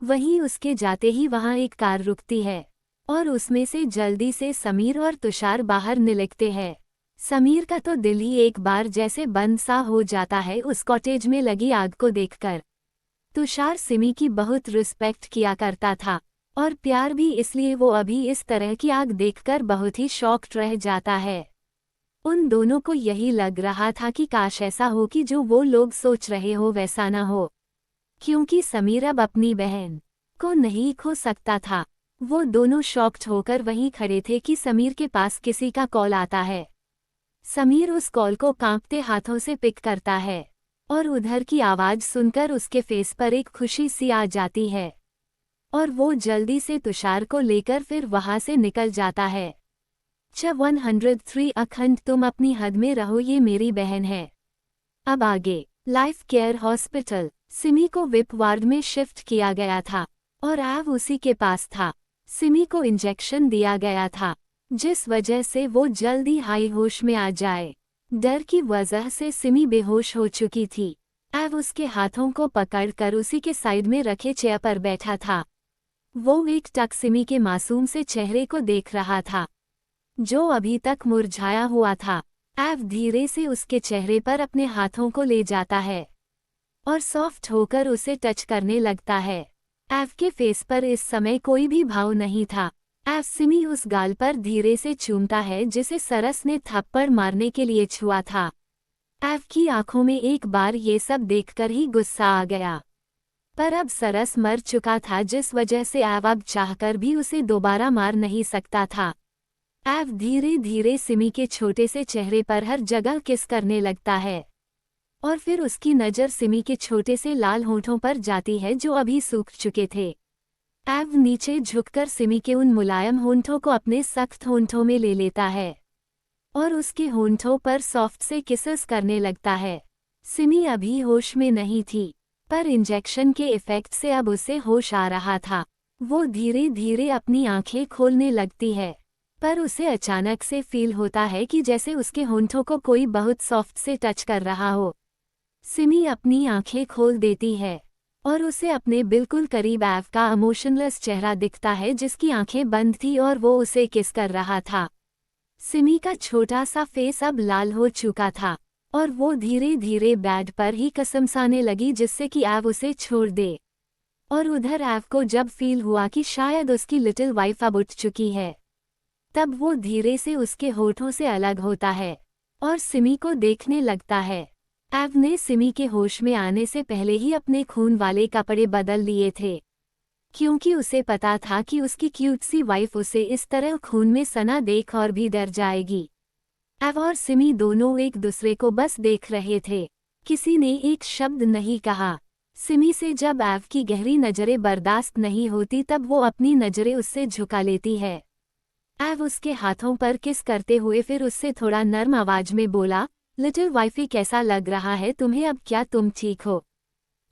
Speaker 1: वहीं उसके जाते ही वहां एक कार रुकती है और उसमें से जल्दी से समीर और तुषार बाहर निकलते हैं। समीर का तो दिल ही एक बार जैसे बंद सा हो जाता है उस कॉटेज में लगी आग को देखकर। तुषार सिमी की बहुत रिस्पेक्ट किया करता था और प्यार भी, इसलिए वो अभी इस तरह की आग देखकर बहुत ही शॉक्ड रह जाता है। उन दोनों को यही लग रहा था कि काश ऐसा हो कि जो वो लोग सोच रहे हो वैसा ना हो, क्योंकि समीर अब अपनी बहन को नहीं खो सकता था। वो दोनों शॉक्ड होकर वहीं खड़े थे कि समीर के पास किसी का कॉल आता है। समीर उस कॉल को कांपते हाथों से पिक करता है और उधर की आवाज सुनकर उसके फेस पर एक खुशी सी आ जाती है और वो जल्दी से तुषार को लेकर फिर वहां से निकल जाता है। 103 अखंड तुम अपनी हद में रहो, ये मेरी बहन है। अब आगे लाइफ केयर हॉस्पिटल। सिमी को विप वार्ड में शिफ्ट किया गया था और आव उसी के पास था। सिमी को इंजेक्शन दिया गया था जिस वजह से वो जल्दी हाई होश में आ जाए। डर की वजह से सिमी बेहोश हो चुकी थी। आव उसके हाथों को पकड़कर उसी के साइड में रखे चेयर पर बैठा था। वो एक टक सिमी के मासूम से चेहरे को देख रहा था जो अभी तक मुरझाया हुआ था। एव धीरे से उसके चेहरे पर अपने हाथों को ले जाता है और सॉफ्ट होकर उसे टच करने लगता है। एव के फेस पर इस समय कोई भी भाव नहीं था। एव सिमी उस गाल पर धीरे से चूमता है जिसे सरस ने थप्पड़ मारने के लिए छुआ था। एव की आंखों में एक बार ये सब देखकर ही गुस्सा आ गया, पर अब सरस मर चुका था जिस वजह से एव अब चाहकर भी उसे दोबारा मार नहीं सकता था। एव धीरे धीरे सिमी के छोटे से चेहरे पर हर जगह किस करने लगता है और फिर उसकी नज़र सिमी के छोटे से लाल होंठों पर जाती है जो अभी सूख चुके थे। एव नीचे झुककर सिमी के उन मुलायम होंठों को अपने सख्त होंठों में ले लेता है और उसके होंठों पर सॉफ्ट से किसेस करने लगता है। सिमी अभी होश में नहीं थी, पर इंजेक्शन के इफेक्ट से अब उसे होश आ रहा था। वो धीरे धीरे अपनी आंखें खोलने लगती है, पर उसे अचानक से फील होता है कि जैसे उसके होंठों को कोई बहुत सॉफ्ट से टच कर रहा हो। सिमी अपनी आंखें खोल देती है और उसे अपने बिल्कुल करीब एव का इमोशनलेस चेहरा दिखता है जिसकी आंखें बंद थी और वो उसे किस कर रहा था। सिमी का छोटा सा फेस अब लाल हो चुका था और वो धीरे धीरे बेड पर ही कसमसाने लगी जिससे कि एव उसे छोड़ दे। और उधर एव को जब फील हुआ कि शायद उसकी लिटिल वाइफ अब उठ चुकी है, तब वो धीरे से उसके होठों से अलग होता है और सिमी को देखने लगता है। एव ने सिमी के होश में आने से पहले ही अपने खून वाले कपड़े बदल लिए थे, क्योंकि उसे पता था कि उसकी क्यूट सी वाइफ उसे इस तरह खून में सना देख और भी डर जाएगी। एव और सिमी दोनों एक दूसरे को बस देख रहे थे, किसी ने एक शब्द नहीं कहा। सिमी से जब एव की गहरी नज़रें बर्दाश्त नहीं होती तब वो अपनी नज़रें उससे झुका लेती है। एव उसके हाथों पर किस करते हुए फिर उससे थोड़ा नर्म आवाज में बोला, लिटिल वाइफी कैसा लग रहा है तुम्हें अब, क्या तुम ठीक हो?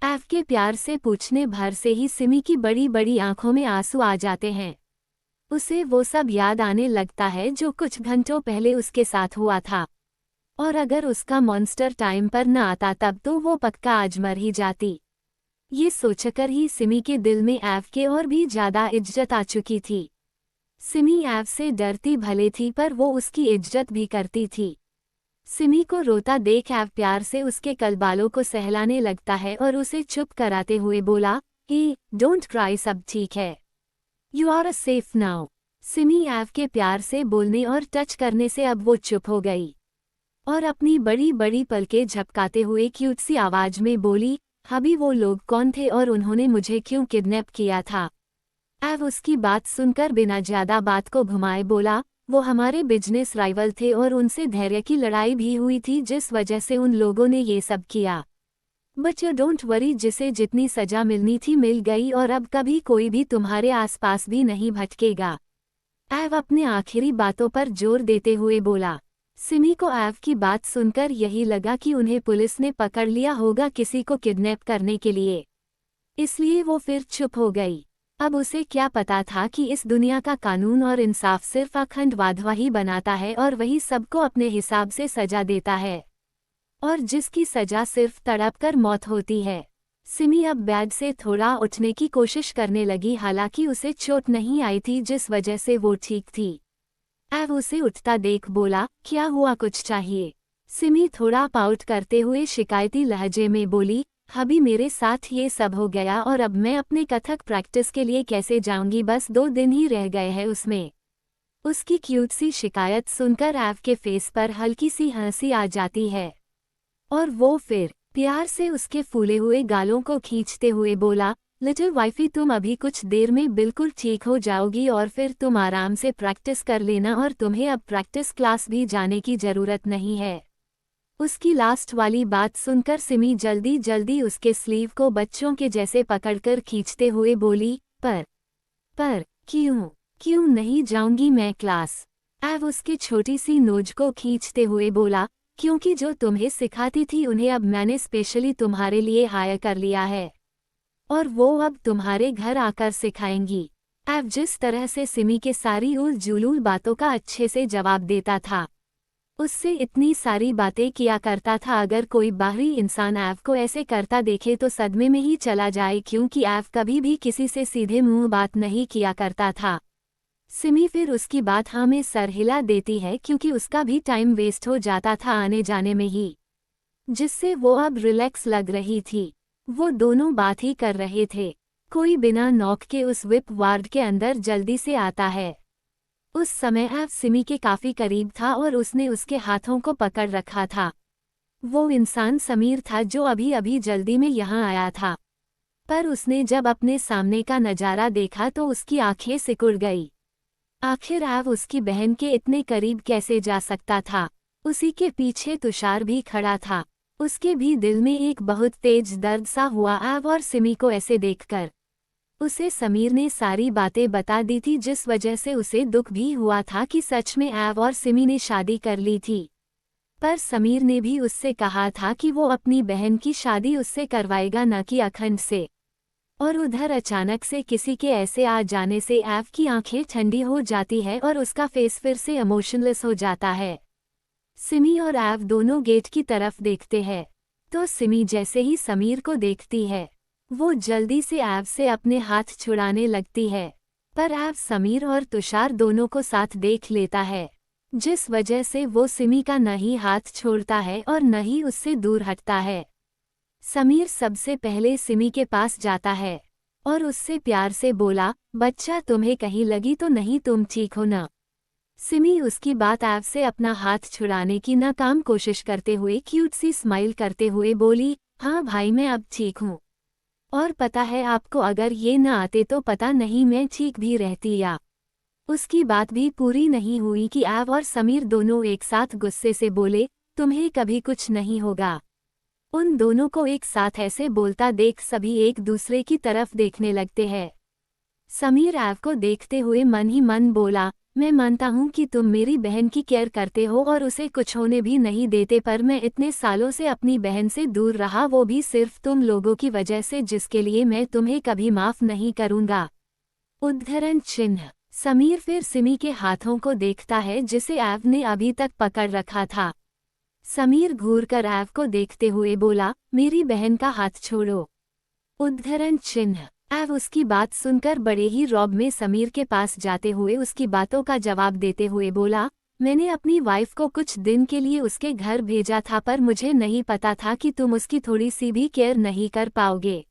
Speaker 1: एव के प्यार से पूछने भर से ही सिमी की बड़ी बड़ी आंखों में आंसू आ जाते हैं। उसे वो सब याद आने लगता है जो कुछ घंटों पहले उसके साथ हुआ था, और अगर उसका मॉन्स्टर टाइम पर न आता तब तो वो पक्का आज मर ही जाती। ये सोचकर ही सिमी के दिल में एव के और भी ज्यादा इज्जत आ चुकी थी। सिमी एव से डरती भले थी पर वो उसकी इज्जत भी करती थी। सिमी को रोता देख एव प्यार से उसके कलबालों को सहलाने लगता है और उसे चुप कराते हुए बोला, हे डोंट क्राई, सब ठीक है, you are safe now. Simi एव के प्यार से बोलने और टच करने से अब वो चुप हो गई और अपनी बड़ी बड़ी पलकें झपकाते हुए क्यूट सी आवाज में बोली, अभी वो लोग कौन थे और उन्होंने मुझे क्यों किडनैप किया था? एव उसकी बात सुनकर बिना ज्यादा बात को घुमाए बोला, वो हमारे बिजनेस राइवल थे और उनसे धैर्य की लड़ाई भी हुई थी जिस वजह से उन लोगों ने ये सब किया। बट यू डोंट वरी, जिसे जितनी सजा मिलनी थी मिल गई और अब कभी कोई भी तुम्हारे आसपास भी नहीं भटकेगा। एव अपने आखिरी बातों पर जोर देते हुए बोला। सिमी को एव की बात सुनकर यही लगा कि उन्हें पुलिस ने पकड़ लिया होगा किसी को किडनैप करने के लिए, इसलिए वो फिर चुप हो गई। अब उसे क्या पता था कि इस दुनिया का कानून और इंसाफ सिर्फ अखंड वाधवा ही बनाता है और वही सबको अपने हिसाब से सजा देता है, और जिसकी सजा सिर्फ तड़प कर मौत होती है। सिमी अब बेड से थोड़ा उठने की कोशिश करने लगी, हालांकि उसे चोट नहीं आई थी जिस वजह से वो ठीक थी। एव उसे उठता देख बोला, क्या हुआ, कुछ चाहिए? सिमी थोड़ा पाउट करते हुए शिकायती लहजे में बोली, अभी मेरे साथ ये सब हो गया और अब मैं अपने कथक प्रैक्टिस के लिए कैसे जाऊंगी, बस 2 दिन ही रह गए हैं उसमें। उसकी क्यूट सी शिकायत सुनकर एव के फेस पर हल्की सी हंसी आ जाती है और वो फिर प्यार से उसके फूले हुए गालों को खींचते हुए बोला, लिटिल वाइफी, तुम अभी कुछ देर में बिल्कुल ठीक हो जाओगी और फिर तुम आराम से प्रैक्टिस कर लेना और तुम्हें अब प्रैक्टिस क्लास भी जाने की ज़रूरत नहीं है। उसकी लास्ट वाली बात सुनकर सिमी जल्दी जल्दी उसके स्लीव को बच्चों के जैसे पकड़कर खींचते हुए बोली, पर क्यों क्यों नहीं जाऊंगी मैं क्लास? एव उसकी छोटी सी नोज को खींचते हुए बोला, क्योंकि जो तुम्हें सिखाती थी उन्हें अब मैंने स्पेशली तुम्हारे लिए हायर कर लिया है और वो अब तुम्हारे घर आकर सिखाएंगी। एव जिस तरह से सिमी के सारी उल जुलूल बातों का अच्छे से जवाब देता था, उससे इतनी सारी बातें किया करता था, अगर कोई बाहरी इंसान एव को ऐसे करता देखे तो सदमे में ही चला जाए, क्योंकि एव कभी भी किसी से सीधे मुंह बात नहीं किया करता था। सिमी फिर उसकी बात हाँ में सर हिला देती है, क्योंकि उसका भी टाइम वेस्ट हो जाता था आने जाने में ही, जिससे वो अब रिलैक्स लग रही थी। वो दोनों बात ही कर रहे थे। कोई बिना नॉक के उस विप वार्ड के अंदर जल्दी से आता है। उस समय एव सिमी के काफी करीब था और उसने उसके हाथों को पकड़ रखा था। वो इंसान समीर था जो अभी अभी जल्दी में यहाँ आया था, पर उसने जब अपने सामने का नज़ारा देखा तो उसकी आंखें सिकुड़ गई। आखिर एव उसकी बहन के इतने करीब कैसे जा सकता था? उसी के पीछे तुषार भी खड़ा था। उसके भी दिल में एक बहुत तेज दर्द सा हुआ एव और सिमी को ऐसे देखकर। उसे समीर ने सारी बातें बता दी थी, जिस वजह से उसे दुख भी हुआ था कि सच में एव और सिमी ने शादी कर ली थी। पर समीर ने भी उससे कहा था कि वो अपनी बहन की शादी उससे करवाएगा, न कि अखंड से। और उधर अचानक से किसी के ऐसे आ जाने से एव की आंखें ठंडी हो जाती है और उसका फेस फिर से इमोशनलेस हो जाता है। सिमी और एव दोनों गेट की तरफ देखते हैं, तो सिमी जैसे ही समीर को देखती है, वो जल्दी से एव से अपने हाथ छुड़ाने लगती है, पर एव समीर और तुषार दोनों को साथ देख लेता है, जिस वजह से वो सिमी का न ही हाथ छोड़ता है और न ही उससे दूर हटता है। समीर सबसे पहले सिमी के पास जाता है और उससे प्यार से बोला, बच्चा तुम्हें कहीं लगी तो नहीं, तुम ठीक हो ना? सिमी उसकी बात एव से अपना हाथ छुड़ाने की नाकाम कोशिश करते हुए क्यूट सी स्माइल करते हुए बोली, हाँ भाई मैं अब ठीक हूँ, और पता है आपको, अगर ये न आते तो पता नहीं मैं ठीक भी रहती या। उसकी बात भी पूरी नहीं हुई कि एव और समीर दोनों एक साथ गुस्से से बोले, तुम्हें कभी कुछ नहीं होगा। उन दोनों को एक साथ ऐसे बोलता देख सभी एक दूसरे की तरफ देखने लगते हैं। समीर एव को देखते हुए मन ही मन बोला, मैं मानता हूँ कि तुम मेरी बहन की केयर करते हो और उसे कुछ होने भी नहीं देते, पर मैं इतने सालों से अपनी बहन से दूर रहा, वो भी सिर्फ तुम लोगों की वजह से, जिसके लिए मैं तुम्हें कभी माफ नहीं करूँगा। उद्धरण चिन्ह। समीर फिर सिमी के हाथों को देखता है जिसे एव ने अभी तक पकड़ रखा था। समीर घूरकर एव को देखते हुए बोला, मेरी बहन का हाथ छोड़ो। उद्धरण चिन्ह। एव उसकी बात सुनकर बड़े ही रौब में समीर के पास जाते हुए उसकी बातों का जवाब देते हुए बोला, मैंने अपनी वाइफ को कुछ दिन के लिए उसके घर भेजा था, पर मुझे नहीं पता था कि तुम उसकी थोड़ी सी भी केयर नहीं कर पाओगे।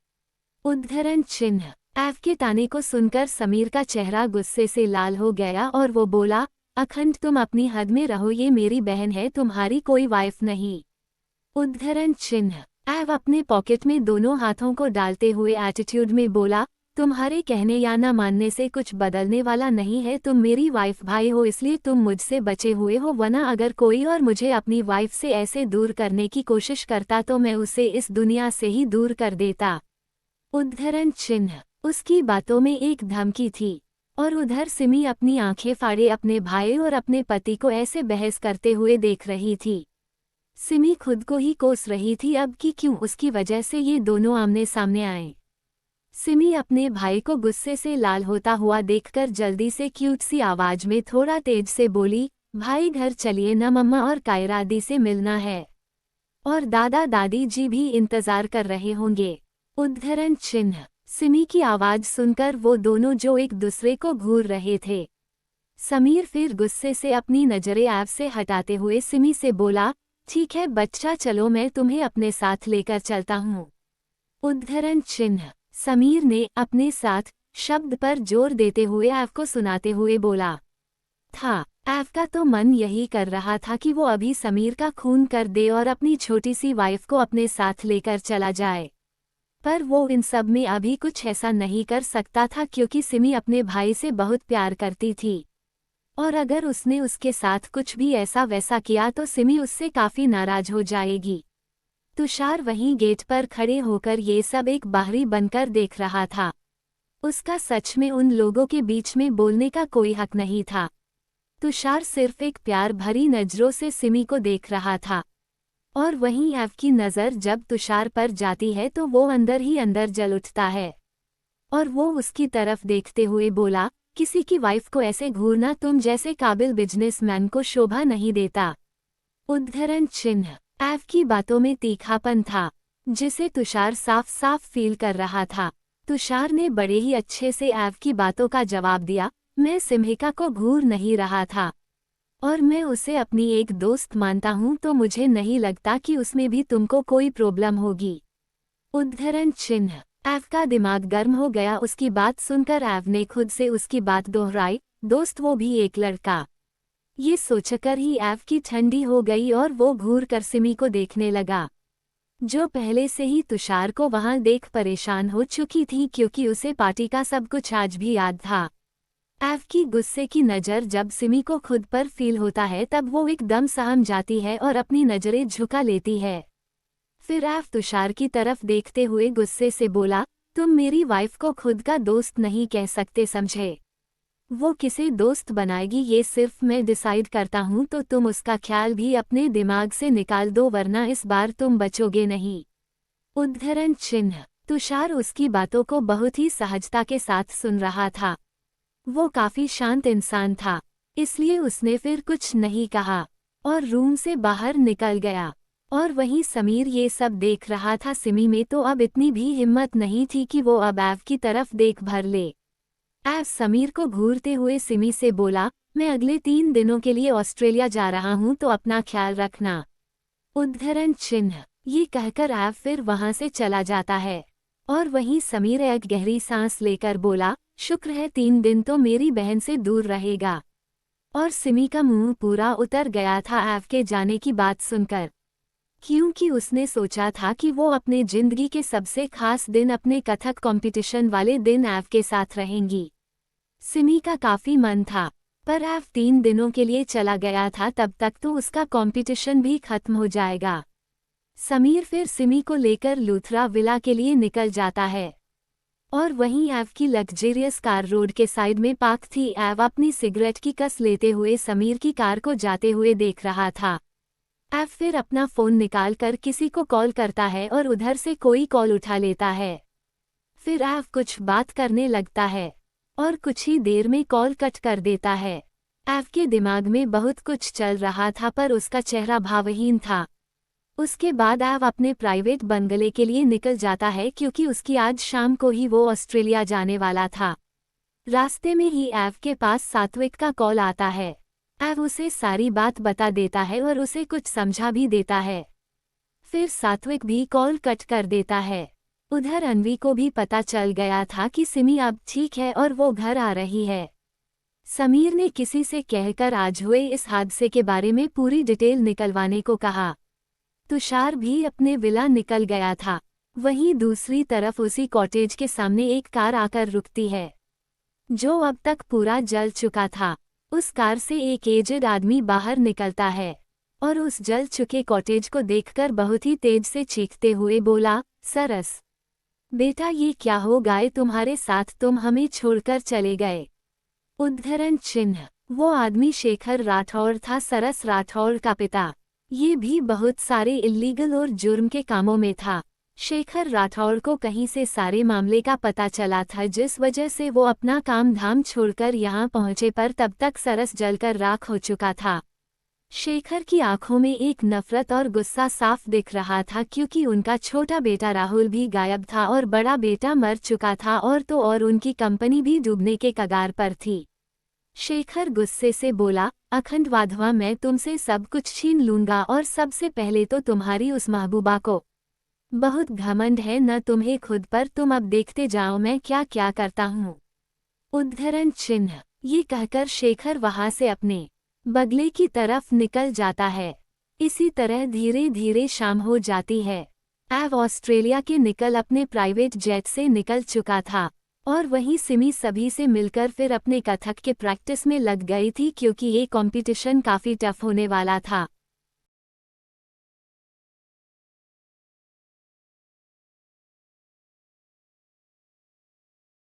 Speaker 1: उद्धरण चिन्ह। एव के ताने को सुनकर समीर का चेहरा गुस्से से लाल हो गया और वो बोला, अखंड तुम अपनी हद में रहो, ये मेरी बहन है, तुम्हारी कोई वाइफ नहीं। उद्धरण चिन्ह। एव अपने पॉकेट में दोनों हाथों को डालते हुए एटीट्यूड में बोला, तुम्हारे कहने या न मानने से कुछ बदलने वाला नहीं है, तुम मेरी वाइफ भाई हो, इसलिए तुम मुझसे बचे हुए हो, वरना अगर कोई और मुझे अपनी वाइफ से ऐसे दूर करने की कोशिश करता तो मैं उसे इस दुनिया से ही दूर कर देता। उद्धरण चिन्ह। उसकी बातों में एक धमकी थी और उधर सिमी अपनी आंखें फाड़े अपने भाई और अपने पति को ऐसे बहस करते हुए देख रही थी। सिमी खुद को ही कोस रही थी अब कि क्यों उसकी वजह से ये दोनों आमने सामने आए। सिमी अपने भाई को गुस्से से लाल होता हुआ देखकर जल्दी से क्यूट सी आवाज में थोड़ा तेज से बोली, भाई घर चलिए न, मम्मा और कायरा दी से मिलना है और दादा दादी जी भी इंतजार कर रहे होंगे। उद्धरण चिन्ह। सिमी की आवाज सुनकर वो दोनों जो एक दूसरे को घूर रहे थे। समीर फिर गुस्से से अपनी नजरें एव से हटाते हुए सिमी से बोला, ठीक है बच्चा, चलो मैं तुम्हें अपने साथ लेकर चलता हूँ। उद्धरण चिन्ह। समीर ने अपने साथ शब्द पर जोर देते हुए एव को सुनाते हुए बोला था। एव का तो मन यही कर रहा था कि वो अभी समीर का खून कर दे और अपनी छोटी सी वाइफ को अपने साथ लेकर चला जाए। पर वो इन सब में अभी कुछ ऐसा नहीं कर सकता था क्योंकि सिमी अपने भाई से बहुत प्यार करती थी, और अगर उसने उसके साथ कुछ भी ऐसा वैसा किया तो सिमी उससे काफी नाराज हो जाएगी। तुषार वहीं गेट पर खड़े होकर ये सब एक बाहरी बनकर देख रहा था। उसका सच में उन लोगों के बीच में बोलने का कोई हक नहीं था। तुषार सिर्फ एक प्यार भरी नजरों से सिमी को देख रहा था, और वहीं एव की नज़र जब तुषार पर जाती है तो वो अंदर ही अंदर जल उठता है, और वो उसकी तरफ देखते हुए बोला, किसी की वाइफ को ऐसे घूरना तुम जैसे काबिल बिजनेसमैन को शोभा नहीं देता। उद्धरण चिन्ह। एव की बातों में तीखापन था, जिसे तुषार साफ साफ फील कर रहा था। तुषार ने बड़े ही अच्छे से एव की बातों का जवाब दिया, मैं सिम्हिका को घूर नहीं रहा था, और मैं उसे अपनी एक दोस्त मानता हूँ, तो मुझे नहीं लगता कि उसमें भी तुमको कोई प्रॉब्लम होगी। उद्धरण चिन्ह। एव का दिमाग गर्म हो गया उसकी बात सुनकर। एव ने खुद से उसकी बात दोहराई, दोस्त वो भी एक लड़का। ये सोचकर ही एव की ठंडी हो गई और वो घूर कर सिमी को देखने लगा, जो पहले से ही तुषार को वहां देख परेशान हो चुकी थी क्योंकि उसे पार्टी का सब कुछ आज भी याद था। एव की गुस्से की नज़र जब सिमी को खुद पर फील होता है तब वो एकदम सहम जाती है और अपनी नज़रें झुका लेती है। फिर एव तुषार की तरफ देखते हुए गुस्से से बोला, तुम मेरी वाइफ को खुद का दोस्त नहीं कह सकते समझे। वो किसे दोस्त बनाएगी ये सिर्फ मैं डिसाइड करता हूँ, तो तुम उसका ख्याल भी अपने दिमाग से निकाल दो वरना इस बार तुम बचोगे नहीं। उद्धरण चिन्ह। तुषार उसकी बातों को बहुत ही सहजता के साथ सुन रहा था। वो काफी शांत इंसान था, इसलिए उसने फिर कुछ नहीं कहा और रूम से बाहर निकल गया। और वहीं समीर ये सब देख रहा था। सिमी में तो अब इतनी भी हिम्मत नहीं थी कि वो अब एव की तरफ देख भर ले। एव समीर को घूरते हुए सिमी से बोला, मैं अगले 3 दिनों के लिए ऑस्ट्रेलिया जा रहा हूँ, तो अपना ख्याल रखना। उद्धरण चिन्ह। ये कहकर एव फिर वहां से चला जाता है, और वहीं समीर एक गहरी सांस लेकर बोला, शुक्र है 3 दिन तो मेरी बहन से दूर रहेगा। और सिमी का मुंह पूरा उतर गया था एव के जाने की बात सुनकर, क्योंकि उसने सोचा था कि वो अपने जिंदगी के सबसे खास दिन अपने कथक कंपटीशन वाले दिन एव के साथ रहेंगी। सिमी का काफी मन था, पर एव 3 दिनों के लिए चला गया था, तब तक तो उसका कंपटीशन भी खत्म हो जाएगा। समीर फिर सिमी को लेकर लूथरा विला के लिए निकल जाता है, और वहीं एव की लग्जेरियस कार रोड के साइड में पार्क थी। एव अपनी सिगरेट की कस लेते हुए समीर की कार को जाते हुए देख रहा था। एव फिर अपना फोन निकालकर किसी को कॉल करता है और उधर से कोई कॉल उठा लेता है। फिर एव कुछ बात करने लगता है और कुछ ही देर में कॉल कट कर देता है। एव के दिमाग में बहुत कुछ चल रहा था, पर उसका चेहरा भावहीन था। उसके बाद एव अपने प्राइवेट बंगले के लिए निकल जाता है क्योंकि उसकी आज शाम को ही वो ऑस्ट्रेलिया जाने वाला था। रास्ते में ही एव के पास सात्विक का कॉल आता है। एव उसे सारी बात बता देता है और उसे कुछ समझा भी देता है। फिर सात्विक भी कॉल कट कर देता है। उधर अन्वी को भी पता चल गया था कि सिमी अब ठीक है और वो घर आ रही है। समीर ने किसी से कहकर आज हुए इस हादसे के बारे में पूरी डिटेल निकलवाने को कहा। तुषार भी अपने विला निकल गया था। वहीं दूसरी तरफ उसी कॉटेज के सामने एक कार आकर रुकती है, जो अब तक पूरा जल चुका था। उस कार से एक एजेड आदमी बाहर निकलता है और उस जल चुके कॉटेज को देखकर बहुत ही तेज से चीखते हुए बोला, सरस बेटा ये क्या हो गए तुम्हारे साथ, तुम हमें छोड़कर चले गए। उद्धरण चिन्ह। वो आदमी शेखर राठौड़ था, सरस राठौड़ का पिता। ये भी बहुत सारे इल्लीगल और जुर्म के कामों में था। शेखर राठौड़ को कहीं से सारे मामले का पता चला था, जिस वजह से वो अपना काम धाम छोड़कर यहाँ पहुँचे, पर तब तक सरस जलकर राख हो चुका था। शेखर की आंखों में एक नफरत और गुस्सा साफ दिख रहा था, क्योंकि उनका छोटा बेटा राहुल भी गायब था और बड़ा बेटा मर चुका था, और तो और उनकी कंपनी भी डूबने के कगार पर थी। शेखर गुस्से से बोला, अखंड वाधवा मैं तुमसे सब कुछ छीन लूंगा, और सबसे पहले तो तुम्हारी उस महबूबा को। बहुत घमंड है न तुम्हें खुद पर, तुम अब देखते जाओ मैं क्या क्या करता हूँ। उद्धरण चिन्ह। ये कहकर शेखर वहां से अपने बगले की तरफ निकल जाता है। इसी तरह धीरे धीरे शाम हो जाती है। एव ऑस्ट्रेलिया के निकल अपने प्राइवेट जेट से निकल चुका था और वहीं सिमी सभी से मिलकर फिर अपने कथक के प्रैक्टिस में लग गई थी क्योंकि ये कंपटीशन काफ़ी टफ होने वाला था।